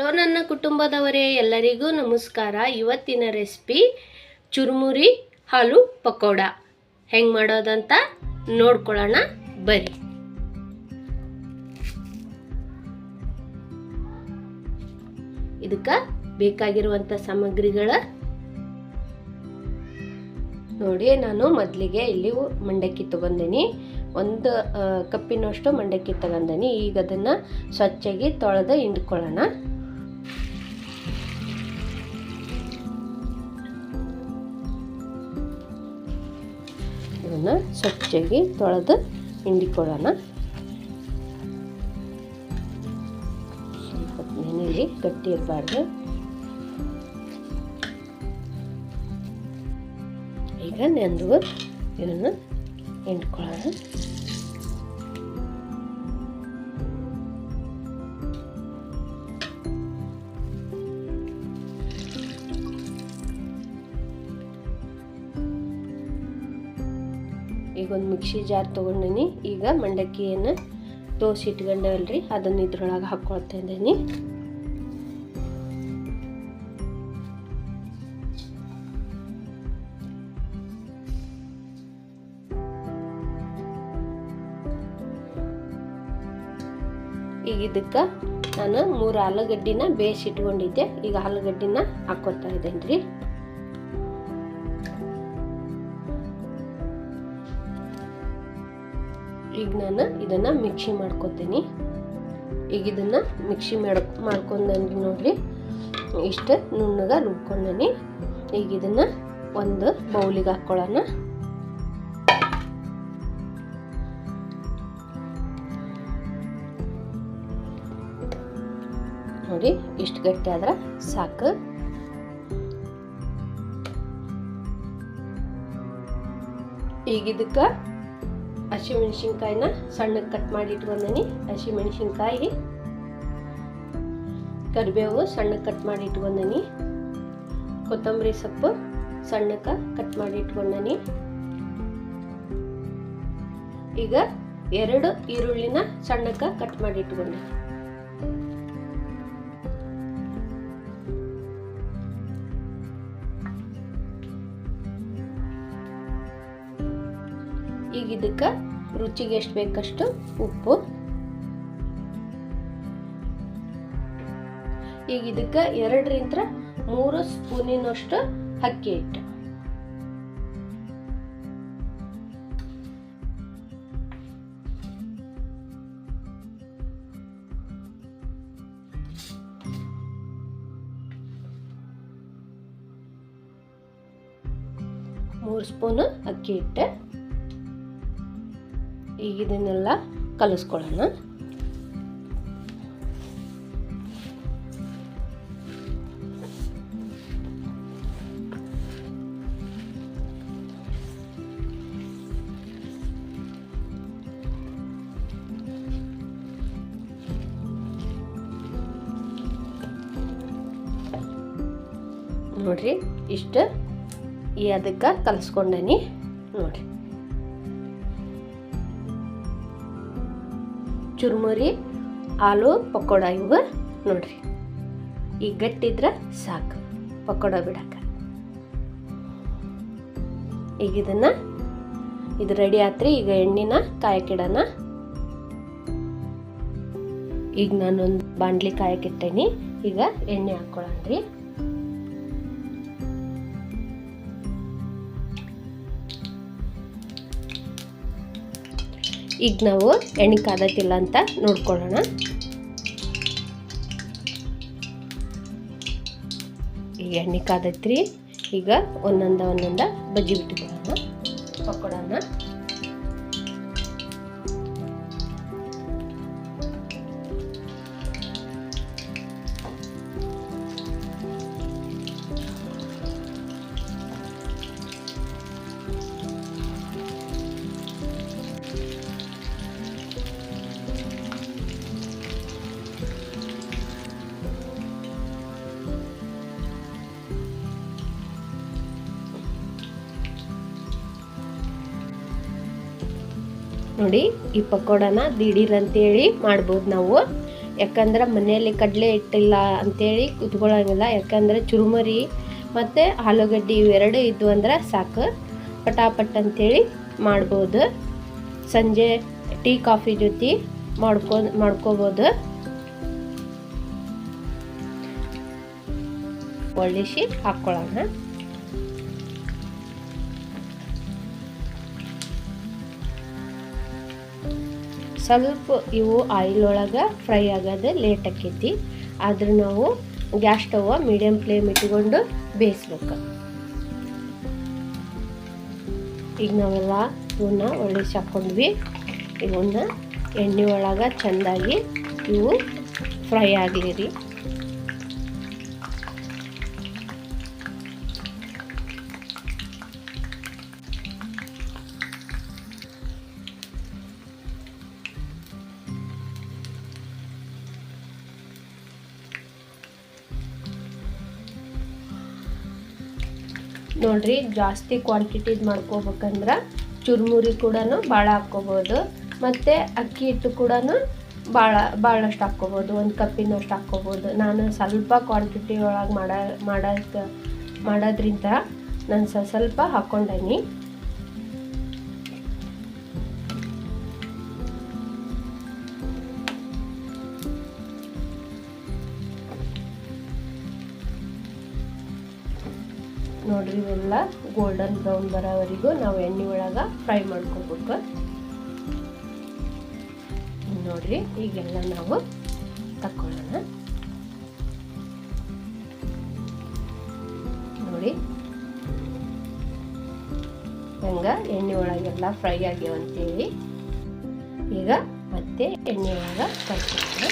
Hello ನನ್ನ ಕುಟುಂಬದವರೇ, ಎಲ್ಲರಿಗೂ ನಮಸ್ಕಾರ. ಇವತ್ತಿನ ರೆಸಿಪಿ ಚುರುಮುರಿ ಹಾಲು ಪಕೋಡ ಹೆಂಗೆ ಮಾಡೋದಂತ ನೋಡ್ಕೊಳ್ಳೋಣ ಬರ್ರಿ. ಇದಕ್ಕೆ ಬೇಕಾಗಿರುವಂಥ ಸಾಮಗ್ರಿಗಳ ನೋಡಿ. ನಾನು ಮೊದಲಿಗೆ ಇಲ್ಲಿ ಮಂಡಕ್ಕಿ ತಗೊಂಡೇನಿ, ಒಂದು ಕಪ್ಪಿನಷ್ಟು ಮಂಡಕ್ಕಿ ತಗೊಂಡೇನಿ. ಈಗ ಅದನ್ನು ಸ್ವಚ್ಛಾಗಿ ತೊಳೆದು ಹಿಂಡ್ಕೊಳ್ಳೋಣ. ಇದನ್ನು ಸ್ವಚ್ಛಾಗಿ ತೊಳೆದು ಹಿಂಡಿಕೊಳ್ಳೋಣ. ಸ್ವಲ್ಪ ನೆನೆಯಲ್ಲಿ ಗಟ್ಟಿ ಇರಬಾರ್ದು. ಈಗ ನೆಂದು ಇದನ್ನು ಹಿಂಡ್ಕೊಳ್ಳೋಣ. ಈಗ ಒಂದು ಮಿಕ್ಸಿ ಜಾರ್ ತೊಗೊಂಡಿನಿ. ಈಗ ಮಂಡಕ್ಕಿಯನ್ನು ತೋಸಿ ಇಟ್ಕೊಂಡವಲ್ರಿ, ಅದನ್ನು ಇದ್ರೊಳಗೆ ಹಾಕ್ಕೊಳ್ತಾ ಇದ್ದೀನಿ. ಈಗ ಇದಕ್ಕೆ ನಾನು 3 ಆಲೂಗಡ್ಡಿನ ಬೇಯಿಸಿ ಇಟ್ಕೊಂಡಿದ್ದೆ. ಈಗ ಆಲೂಗಡ್ಡಿನ ಹಾಕ್ಕೊಳ್ತಾ ಇದ್ದೇನೆ ರೀ. ಈಗ ನಾನು ಇದನ್ನು ಮಿಕ್ಸಿ ಮಾಡ್ಕೊತೀನಿ. ಈಗ ಇದನ್ನು ಮಿಕ್ಸಿ ಮಾಡ್ಕೊಂಡಂಗೆ ನೋಡ್ರಿ, ಇಷ್ಟು ನುಣ್ಣಗೆ ರುಬ್ಕೊಂಡೀನಿ. ಈಗ ಇದನ್ನು ಒಂದು ಬೌಲಿಗೆ ಹಾಕ್ಕೊಳ್ಳೋಣ. ನೋಡಿ, ಇಷ್ಟು ಗಟ್ಟಿ ಆದ್ರೆ ಸಾಕು. ಈಗ ಇದಕ್ಕೆ ಹಸಿಮೆಣಸಿನ್ಕಾಯಿನ ಸಣ್ಣಗೆ ಕಟ್ ಮಾಡಿ ಇಟ್ಕೊಂಡೀನಿ. ಹಸಿಮೆಣಸಿನ್ಕಾಯಿ, ಕರಿಬೇವು ಸಣ್ಣಗೆ ಕಟ್ ಮಾಡಿ ಇಟ್ಕೊಂಡೀನಿ. ಕೊತ್ತಂಬರಿ ಸೊಪ್ಪು ಸಣ್ಣಕ್ಕೆ ಕಟ್ ಮಾಡಿ ಇಟ್ಕೊಂಡೀನಿ. ಈಗ 2 ಈರುಳ್ಳಿನ ಸಣ್ಣಕ್ಕೆ ಕಟ್ ಮಾಡಿ ಇಟ್ಕೊಂಡೆ. ಈಗ ಇದಕ್ಕೆ ರುಚಿಗೆ ಎಷ್ಟು ಬೇಕಷ್ಟು ಉಪ್ಪು. ಈಗ ಇದಕ್ಕೆ 2ರಿಂದ 3 ಸ್ಪೂನಿನಷ್ಟು ಅಕ್ಕಿ ಹಿಟ್ಟು. ಮೂರು ಸ್ಪೂನ್ ಅಕ್ಕಿ ಹಿಟ್ಟು. ಈಗ ಇದನ್ನೆಲ್ಲ ಕಲಿಸ್ಕೊಳ್ಳೋಣ. ನೋಡ್ರಿ, ಇಷ್ಟು ಈ ಅದಕ್ಕೆ ಕಲಿಸ್ಕೊಂಡೇನಿ ನೋಡ್ರಿ. ಚುರುಮುರಿ ಆಲೂ ಪಕೋಡ ಇವು ನೋಡ್ರಿ. ಈಗ ಗಟ್ಟಿದ್ರೆ ಸಾಕು ಪಕೋಡ ಬಿಡಕ್ಕೆ. ಈಗ ಇದು ರೆಡಿ ಆತ್ರಿ. ಈಗ ಎಣ್ಣೆನ ಕಾಯಕ್ಕಿಡೋಣ. ಈಗ ನಾನೊಂದು ಬಾಂಡ್ಲಿ ಕಾಯಕ್ಕಿಟ್ಟೇನಿ. ಈಗ ಎಣ್ಣೆ ಹಾಕ್ಕೊಳ್ಳೋಣ್ರಿ. ಈಗ ನಾವು ಎಣ್ಣೆ ಕಾದತ್ತಿಲ್ಲ ಅಂತ ನೋಡ್ಕೊಳ್ಳೋಣ. ಈಗ ಎಣ್ಣೆ ಕಾದತ್ರಿ. ಈಗ ಒಂದೊಂದ ಬಜ್ಜಿ ಬಿಟ್ಕೊಳ್ಳೋಣ ಪಕೋಡನ. ನೋಡಿ, ಈ ಪಕೋಡನ ದಿಢೀರ್ ಅಂತೇಳಿ ಮಾಡ್ಬೋದು ನಾವು. ಯಾಕಂದ್ರೆ ಮನೆಯಲ್ಲಿ ಕಡಲೆ ಹಿಟ್ಟಿಲ್ಲ ಅಂಥೇಳಿ ಕುತ್ಕೊಳ್ಳೋಂಗಿಲ್ಲ. ಯಾಕಂದರೆ ಚುರುಮುರಿ ಮತ್ತು ಆಲೂಗಡ್ಡೆ ಇವೆರಡು ಇದ್ವು ಅಂದ್ರೆ ಸಾಕು, ಪಟಾಪಟ್ ಅಂಥೇಳಿ ಮಾಡ್ಬೋದು. ಸಂಜೆ ಟೀ ಕಾಫಿ ಜೊತೆ ಮಾಡ್ಕೋಬೋದು. ಒಳ್ಳಿಸಿ ಹಾಕ್ಕೊಳ್ಳೋಣ. ಸ್ವಲ್ಪ ಇವು ಆಯಿಲ್ ಒಳಗೆ ಫ್ರೈ ಆಗೋದು ಲೇಟ್ ಆಕೈತಿ. ಆದ್ರೆ ನಾವು ಗ್ಯಾಸ್ ಸ್ಟವ್ ಮೀಡಿಯಮ್ ಫ್ಲೇಮ್ ಇಟ್ಕೊಂಡು ಬೇಯಿಸ್ಬೇಕು. ಈಗ ನಾವೆಲ್ಲ ಇವನ್ನ ಒಳ್ಳಿಸಿ ಹಾಕ್ಕೊಂಡ್ವಿ. ಇವನ್ನ ಎಣ್ಣೆ ಒಳಗೆ ಚೆಂದಾಗಿ ಇವು ಫ್ರೈ ಆಗಲಿ ರೀ. ನೋಡ್ರಿ, ಜಾಸ್ತಿ ಕ್ವಾಂಟಿಟಿದು ಮಾಡ್ಕೋಬೇಕಂದ್ರೆ ಚುರುಮುರಿ ಕೂಡ ಭಾಳ ಹಾಕ್ಕೋಬೋದು, ಮತ್ತು ಅಕ್ಕಿ ಹಿಟ್ಟು ಕೂಡ ಭಾಳಷ್ಟು ಹಾಕ್ಕೋಬೋದು. ಒಂದು ಕಪ್ಪಿನಷ್ಟು ಹಾಕ್ಕೋಬೋದು. ನಾನು ಸ್ವಲ್ಪ ಕ್ವಾಂಟಿಟಿ ಒಳಗೆ ಮಾಡೋದ್ರಿಂದ ನಾನು ಸ್ವಲ್ಪ ಹಾಕ್ಕೊಂಡೇನಿ. ನೋಡ್ರಿ, ಇವೆಲ್ಲ ಗೋಲ್ಡನ್ ಬ್ರೌನ್ ಬರೋವರೆಗೂ ನಾವು ಎಣ್ಣೆ ಒಳಗೆ ಫ್ರೈ ಮಾಡ್ಕೋಬೇಕು. ನೋಡ್ರಿ, ಈಗೆಲ್ಲ ನಾವು ತಕ್ಕೊಳ್ಳೋಣ. ನೋಡಿ ಹಂಗ ಎಣ್ಣೆ ಒಳಗೆಲ್ಲ ಫ್ರೈ ಆಗ್ಯಾವ ಅಂತೇಳಿ ಈಗ ಮತ್ತೆ ಎಣ್ಣೆ ಒಳಗೆ ತಕ್ಕೊಳ್ಳೋಣ.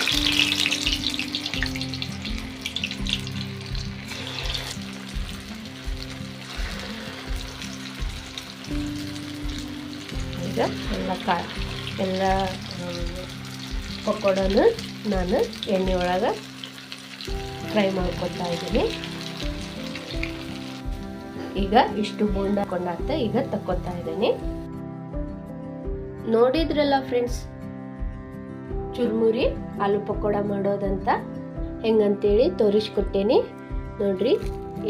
ಈಗ ಎಲ್ಲ ಪಕೋಡನು ನಾನು ಎಣ್ಣೆ ಒಳಗೆ ಫ್ರೈ ಮಾಡ್ಕೊತಾ ಇದ್ದೀನಿ. ಈಗ ಇಷ್ಟು ಬೋಂಡ ಕೊಂಡಾಗ್ತ ಈಗ ತಕ್ಕೊತಾ ಇದ್ದೀನಿ. ನೋಡಿದ್ರಲ್ಲ ಫ್ರೆಂಡ್ಸ್, ಚುರುಮುರಿ ಆಲೂ ಪಕೋಡ ಮಾಡೋದಂತ ಹೆಂಗಂತೇಳಿ ತೋರಿಸ್ಕೊಟ್ಟೇನಿ. ನೋಡ್ರಿ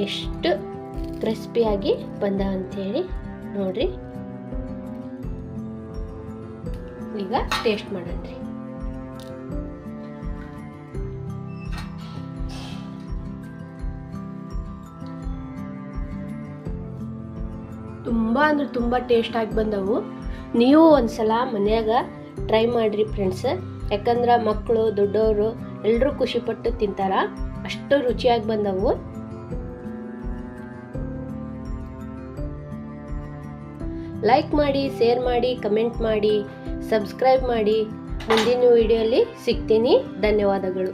ಎಷ್ಟು ಕ್ರಿಸ್ಪಿಯಾಗಿ ಬಂದ ಅಂಥೇಳಿ. ನೋಡ್ರಿ, ಈಗ ಟೇಸ್ಟ್ ಮಾಡೋಣ್ರಿ. ತುಂಬ ಅಂದ್ರೆ ತುಂಬ ಟೇಸ್ಟ್ ಆಗಿ ಬಂದವು. ನೀವು ಒಂದ್ಸಲ ಮನ್ಯಾಗ ಟ್ರೈ ಮಾಡಿರಿ ಫ್ರೆಂಡ್ಸ್. ಯಾಕಂದ್ರೆ ಮಕ್ಕಳು ದೊಡ್ಡವರು ಎಲ್ಲರೂ ಖುಷಿಪಟ್ಟು ತಿಂತಾರ, ಅಷ್ಟು ರುಚಿಯಾಗಿ ಬಂದವು. ಲೈಕ್ ಮಾಡಿ, ಶೇರ್ ಮಾಡಿ, ಕಮೆಂಟ್ ಮಾಡಿ, ಸಬ್ಸ್ಕ್ರೈಬ್ ಮಾಡಿ. ಮುಂದಿನ ವಿಡಿಯೋಲಿ ಸಿಗ್ತೀನಿ. ಧನ್ಯವಾದಗಳು.